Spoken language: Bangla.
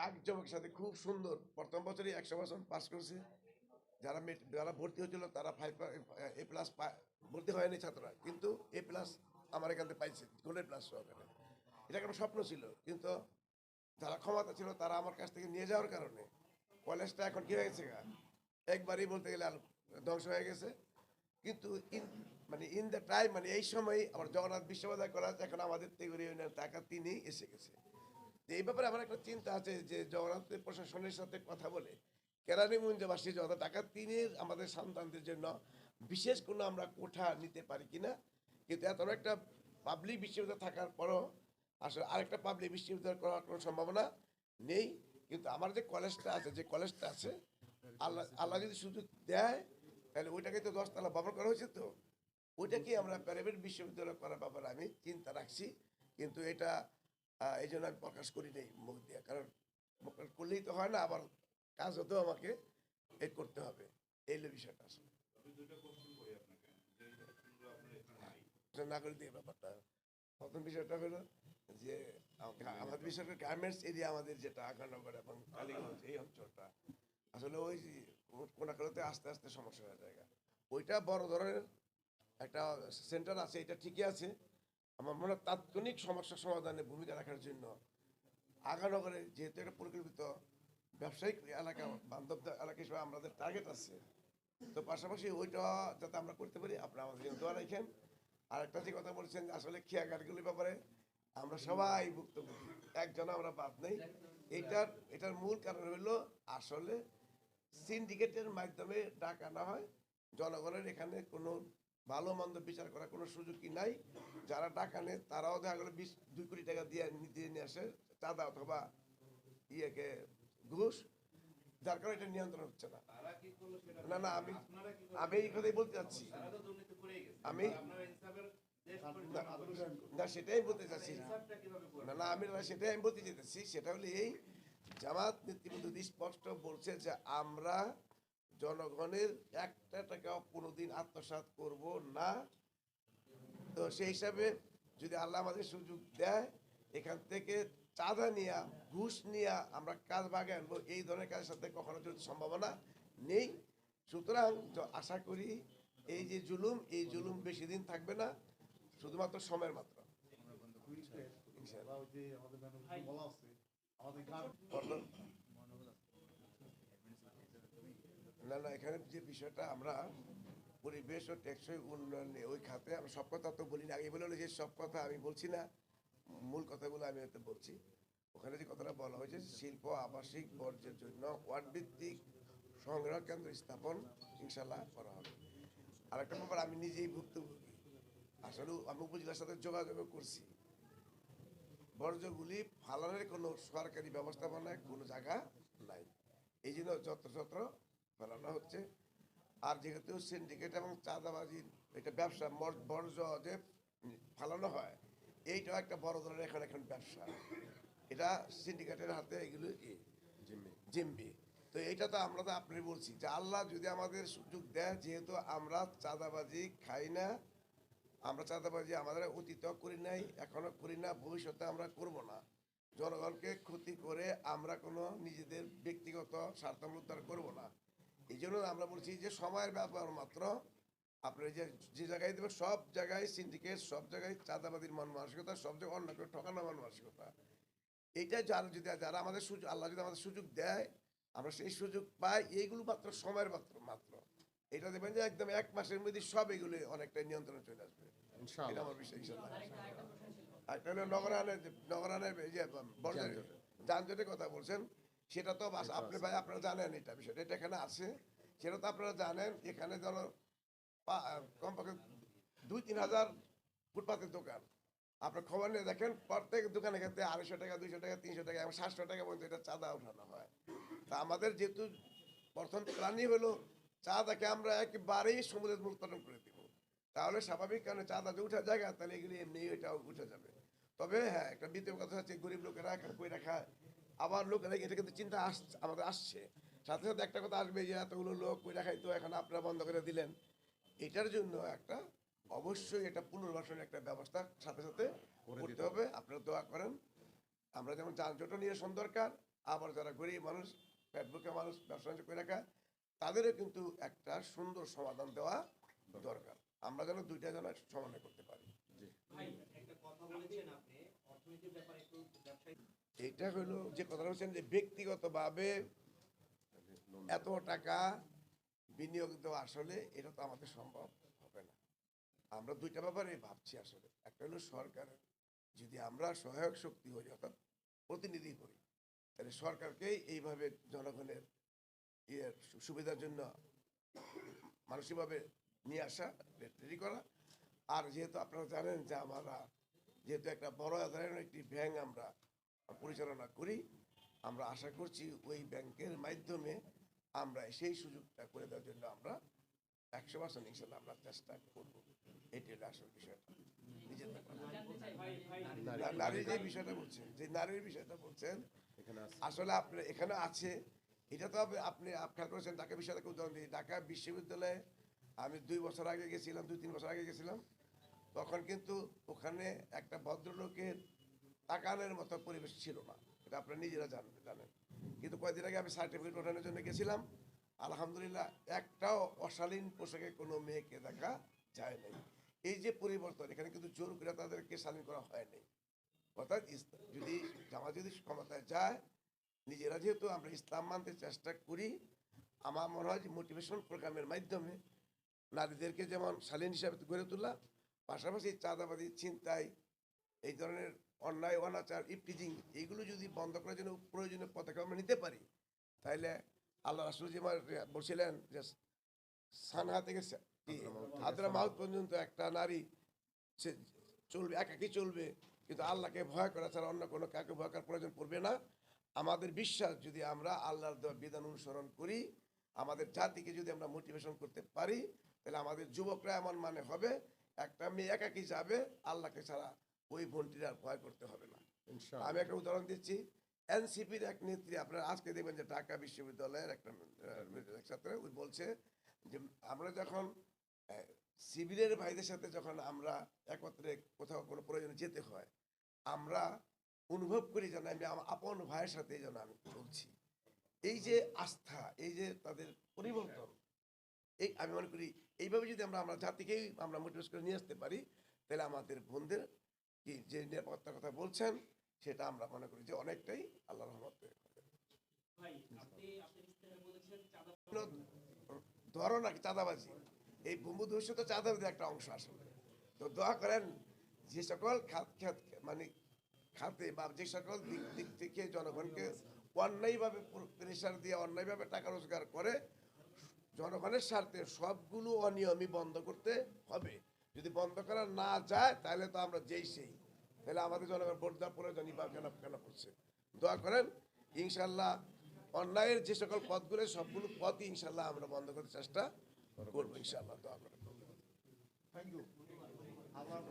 জাঁকজমকের সাথে খুব সুন্দর প্রথম বছরই 100% পাস করছে। যারা ভর্তি হয়েছিল তারা 5 A+ ভর্তি হয়নি ছাত্ররা, কিন্তু A+ আমার এখান থেকে পাইছে, গোল্ডেন প্লাস সহকারে। এটা একটা স্বপ্ন ছিল, কিন্তু যারা ক্ষমতা ছিল তারা আমার কাছ থেকে নিয়ে যাওয়ার কারণে কলেজটা এখন কি হয়েছে একবারই বলতে গেলে আর ধ্বংস হয়ে গেছে। কিন্তু ইন দ্য টাইম, মানে এই সময় আমার জগন্নাথ বিশ্ববিদ্যালয় কলেজ এখন আমাদের তেগুরি ইউনিয়নের টাকা তিনি এসে গেছে। তো এই ব্যাপারে আমার একটা চিন্তা আছে যে জগন্নাথ প্রশাসনের সাথে কথা বলে কেরানীগঞ্জবাসী যত টাকা তিনের আমাদের সন্তানদের জন্য বিশেষ কোনো আমরা কোঠা নিতে পারি কিনা। কিন্তু এত বড় একটা পাবলিক বিশ্ববিদ্যালয় থাকার পরও আসলে আরেকটা পাবলিক বিশ্ববিদ্যালয় করার কোনো সম্ভাবনা নেই। কিন্তু আমার যে কলেজটা আছে আল্লাহ আল্লাহ যদি সুযোগ দেয় তাহলে ওইটাকে তো 10 তলা ভবন করা হয়েছে, তো ওইটাকে আমরা প্রাইভেট বিশ্ববিদ্যালয় করার ব্যাপারে আমি চিন্তা রাখছি। কিন্তু এটা এই জন্য আমি প্রকাশ করি নাই মুখ দিয়ে, কারণ প্রকাশ করলেই তো হয় না, আবার কাজ হতেও আমাকে করতে হবে। এই হলো বিষয়টা আসলে। না করে দিয়ে ব্যাপারটা প্রথম বিষয়টা হলো যে আমাদের বিশেষ করে গার্মেন্টস এরিয়া, আমাদের যেটা আগানগর এবং কালীগঞ্জ এই অঞ্চলটা আসলে ওই কোনাকালতে আস্তে আস্তে সমস্যা হয়ে যায়। ওইটা বড় ধরনের একটা সেন্টার আছে, এটা ঠিকই আছে। আমার মনে হয় তাৎক্ষণিক সমস্যা সমাধানে ভূমিকা রাখার জন্য আগানগরে যেহেতু একটা পরিকল্পিত ব্যবসায়িক এলাকা, বান্ধব এলাকা হিসেবে আমাদের টার্গেট আছে, তো পাশাপাশি ওইটা যাতে আমরা করতে পারি আপনারা আমাদের জন্য দোয়া রাখেন। আর একটা যে কথা বলছেন আসলে খেয়াঘাটগুলির ব্যাপারে আমরা সবাই ভুক্তভোগী, একজন আমরা বাদ নেই। এটার মূল কারণ হলো আসলে সিন্ডিকেটের মাধ্যমে টাকা না হয়, জনগণের এখানে কোনো ভালো মন্দ বিচার করার কোনো সুযোগই নাই। যারা টাকা নেয় তারাও দেখা গেলো 2 কোটি টাকা দিয়ে নিয়ে আসে চাঁদা অথবা ইয়েকে ঘুষ, যার কারণে এটা নিয়ন্ত্রণ হচ্ছে না। না না, আমি আমি এই কথাই বলতে চাচ্ছি। আমি না সেটাই বলতে চাচ্ছি। না না, আমি সেটাই আমি বলতে চাইতেছি, সেটা হলো এই জামাত নেতৃবৃন্দ স্পষ্ট বলছে যে আমরা জনগণের একটা টাকাও কোনোদিন আত্মসাৎ করব না। তো সেই হিসাবে যদি আল্লাহ আমাদের সুযোগ দেয় এখান থেকে চাঁদা নিয়ে ঘুষ নিয়ে আমরা কাজ ভাগে আনবো, এই ধরনের কাজের সাথে কখনো যদি সম্ভাবনা নেই। সুতরাং আশা করি এই জুলুম বেশি দিন থাকবে না, শুধুমাত্র সময়ের মাত্র। না না, এখানে যে বিষয়টা আমরা পরিবেশ ও টেকসই উন্নয়নে ওই খাতে আমরা সব কথা তো বলি না, আগে বলে হলো যে সব কথা আমি বলছি না, মূল কথাগুলো আমি হয়তো বলছি। ওখানে যে কথাটা বলা হয়েছে শিল্প আবাসিক বর্জ্যের জন্য ওয়ার্ড ভিত্তিক সংগ্রহ কেন্দ্র স্থাপন ইনশাল্লাহ করা হবে। আর একটা ব্যাপার, আমি নিজেই ভুক্তভোগী, আসলে আমি উপজেলার সাথে যোগাযোগ করছি, বর্জ্যগুলি ফালানোর কোনো সরকারি ব্যবস্থাপনায় কোনো জায়গা নাই, এই জন্য যত্রতত্র ফেলানো হচ্ছে। আর যেহেতু সিন্ডিকেট এবং চাঁদাবাজির এটা ব্যবসা, বর্জ্য যে ফালানো হয় এইটাও একটা বড় ধরনের এখন ব্যবসা, এটা সিন্ডিকেটের হাতে এগুলো জিম্মি। তো এইটা তো আমরা তো আপনি বলছি যে আল্লাহ যদি আমাদের সুযোগ দেয়, যেহেতু আমরা চাঁদাবাজি খাই না, আমরা চাঁদাবাজি আমাদের অতীত করি নাই, এখনো করি না, ভবিষ্যতে আমরা করব না। জনগণকে ক্ষতি করে আমরা কোনো নিজেদের ব্যক্তিগত স্বার্থমুদ্ধার করব না। এই জন্য আমরা বলছি যে সময়ের ব্যাপার মাত্র। আপনার যে জায়গায় দেবে সব জায়গায় সিন্ডিকেট, সব জায়গায় চাঁদাবাদীর মন মানসিকতা, সব জায়গায় অন্য কেউ ঠকানো মন মানসিকতা। এইটা যারা আমাদের সুযোগ, আল্লাহ যদি আমাদের সুযোগ দেয় আমরা সেই সুযোগ পাই, এইগুলো মাত্র সময়ের মাত্র। এটা দেখবেন যে একদম 1 মাসের মধ্যে সব এগুলো অনেকটাই নিয়ন্ত্রণে চলে আসবে, এটা আমার বিষয় ইনশাল্লাহ। একটা হলো নগরানের এই যে যানজটের কথা বলছেন, সেটা তো আপনি ভাই আপনারা জানেন এটা বিষয়টা, এটা এখানে আছে, সেটা তো আপনারা জানেন। এখানে ধরো কমপক্ষে 2-3 হাজার ফুটপাতের দোকান, আপনার খবর নিয়ে দেখেন প্রত্যেক দোকানের ক্ষেত্রে 250 টাকা, 200 টাকা, 300 টাকা এবং 700 টাকা পর্যন্ত এটা চাঁদা উঠানো হয়। তা আমাদের যেহেতু প্রথম প্ল্যানই হলো চাঁদাকে আমরা একেবারেই সমুদ্রের মূল উৎপাদন করে দিব, তাহলে স্বাভাবিক কারণে চাঁদা যে উঠা জায়গা তাহলে এগুলি এমনি এটাও উঠে যাবে। তবে হ্যাঁ, একটা দ্বিতীয় কথা হচ্ছে গরিব লোকেরা কই রাখা, আবার লোকেরা এটা কিন্তু চিন্তা আমাদের আসছে, সাথে সাথে একটা কথা আসবে যে এতগুলো লোক কই রাখাই তো এখন আপনারা বন্ধ করে দিলেন। এটার জন্য একটা অবশ্যই এটা পুনর্বাসনের একটা ব্যবস্থা সাথে সাথে করতে হবে। আপনারা দোয়া করেন, আমরা যেমন যানজট নিরসন দরকার, আবার যারা গরিব মানুষ, পেটভুকে মানুষ, ব্যবসা বাণিজ্য করে রাখা, তাদেরও কিন্তু একটা সুন্দর সমাধান দেওয়া দরকার। আমরা যেন দুইটা যেন সমানে করতে পারি। ভাই একটা কথা বলেছেন আপনি অর্থনীতির ব্যাপারে একটু ব্যবসায়ী এইটা হলো যে কথাটা বলছেন যে ব্যক্তিগতভাবে এত টাকা বিনিয়োগ দেওয়া, আসলে এটা তো আমাদের সম্ভব হবে না। আমরা দুইটা ব্যাপারে ভাবছি আসলে। একটা হলো সরকারের, যদি আমরা সহায়ক শক্তি হই অর্থাৎ প্রতিনিধি হই, তাহলে সরকারকেই এইভাবে জনগণের সুবিধার জন্য মানসিকভাবে নিয়ে আসা, রেডি করা। আর যেহেতু আপনারা জানেন যে আমরা যেহেতু একটা বড় আকারের একটি ব্যাংক আমরা পরিচালনা করি, আমরা আশা করছি ওই ব্যাংকের মাধ্যমে আমরা সেই সুযোগটা করে দেওয়ার জন্য আমরা 100% ইনশাল্লাহ আমরা চেষ্টা করবো। এটি হলো আসল বিষয়টা। নিজের ব্যাপার। নারীর যে বিষয়টা বলছেন, যে নারীর বিষয়টা বলছেন, আসলে আপনি এখানে আছে, এটা তো আপনি খেয়াল করেছেন। ঢাকা বিশ্ববিদ্যালয়কে উদাহরণ দিই। ঢাকা বিশ্ববিদ্যালয়ে আমি 2 বছর আগে গেছিলাম, 2-3 বছর আগে গেছিলাম। তখন কিন্তু ওখানে একটা ভদ্রলোকের তাকানোর মতো পরিবেশ ছিল না, এটা আপনারা নিজেরা জানেন। কিন্তু কয়েকদিন আগে আমি সার্টিফিকেট ওঠানোর জন্য গেছিলাম, আলহামদুলিল্লাহ একটাও অশালীন পোশাকে কোনো মেয়েকে দেখা যায় নাই। এই যে পরিবর্তন, এখানে কিন্তু জোর করে তাদেরকে শালীন করা হয় নাই। অর্থাৎ যদি জামাত যদি ক্ষমতায় যায়, নিজেরা যেহেতু আমরা ইসলাম মানতে চেষ্টা করি, আমার মনে হয় যে মোটিভেশন প্রোগ্রামের মাধ্যমে নারীদেরকে যেমন শালীন হিসাবে গড়ে তোলা, পাশাপাশি চাঁদাবাজি, ছিনতাই, এই ধরনের অন্যায় অনাচার, ইফটিজিং, এইগুলো যদি বন্ধ করার জন্য প্রয়োজনীয় পদক্ষেপ আমরা নিতে পারি, তাহলে আল্লাহ রাসূল যে বলছিলেন যে সানহা থেকে হাদরা মাউত পর্যন্ত একটা নারী সে চলবে, একাকী চলবে, কিন্তু আল্লাহকে ভয় করা ছাড়া অন্য কোনো কাউকে ভয় করার প্রয়োজন পড়বে না। আমাদের বিশ্বাস, যদি আমরা আল্লাহর দেওয়া বিধান অনুসরণ করি, আমাদের জাতিকে যদি আমরা মোটিভেশন করতে পারি, তাহলে আমাদের যুবকরা এমন মানে হবে, একটা মেয়ে একাকী যাবে, আল্লাহকে ছাড়া ওই বোনটির আর ভয় করতে হবে না। আমি একটা উদাহরণ দিচ্ছি। এনসিপির এক নেত্রী, আপনারা আজকে দেখবেন যে ঢাকা বিশ্ববিদ্যালয়ের একটা ছাত্র ওই বলছে যে আমরা যখন শিবিরের ভাইদের সাথে যখন আমরা একত্রে কোথাও কোনো প্রয়োজনে যেতে হয়, আমরা অনুভব করি যেন আমি আমার আপন ভাইয়ের সাথে যেন আমি চলছি। এই যে আস্থা, এই যে তাদের পরিবর্তন, এই আমি মনে করি এইভাবে যদি আমরা জাতিকেই আমরা মোটিভেট করে নিয়ে আসতে পারি, তাহলে আমাদের বোনদের কি যে নিরাপত্তার কথা বলছেন, সেটা আমরা মনে করি যে অনেকটাই আল্লাহ রহমতে হবে। ভাই আপনি আপনার ইস্তেহারে বলেছেন চাঁদা ধরো না চাঁদাবাজি, এই ভূমিধ্বস তো চাঁদাবাজির একটা অংশ আসলে। তো দোয়া করেন যে সকল মানে খাতে বা যে সকল দিক থেকে জনগণকে অন্যায়ভাবে প্রেশার দিয়ে অন্যায়ভাবে টাকা রোজগার করে, জনগণের স্বার্থে সবগুলো অনিয়মই বন্ধ করতে হবে। যদি বন্ধ করা না যায়, তাহলে তো আমরা যেই সেই, তাহলে আমাদের জনগণ ভোট দেওয়ার প্রয়োজনই বা কেন করছে। দোয়া করেন ইনশাল্লাহ অন্যায়ের যে সকল পথগুলো, সবগুলো পথই ইনশাল্লাহ আমরা বন্ধ করতে চেষ্টা করবো ইনশাল্লাহ। দোয়া করেন। Thank you.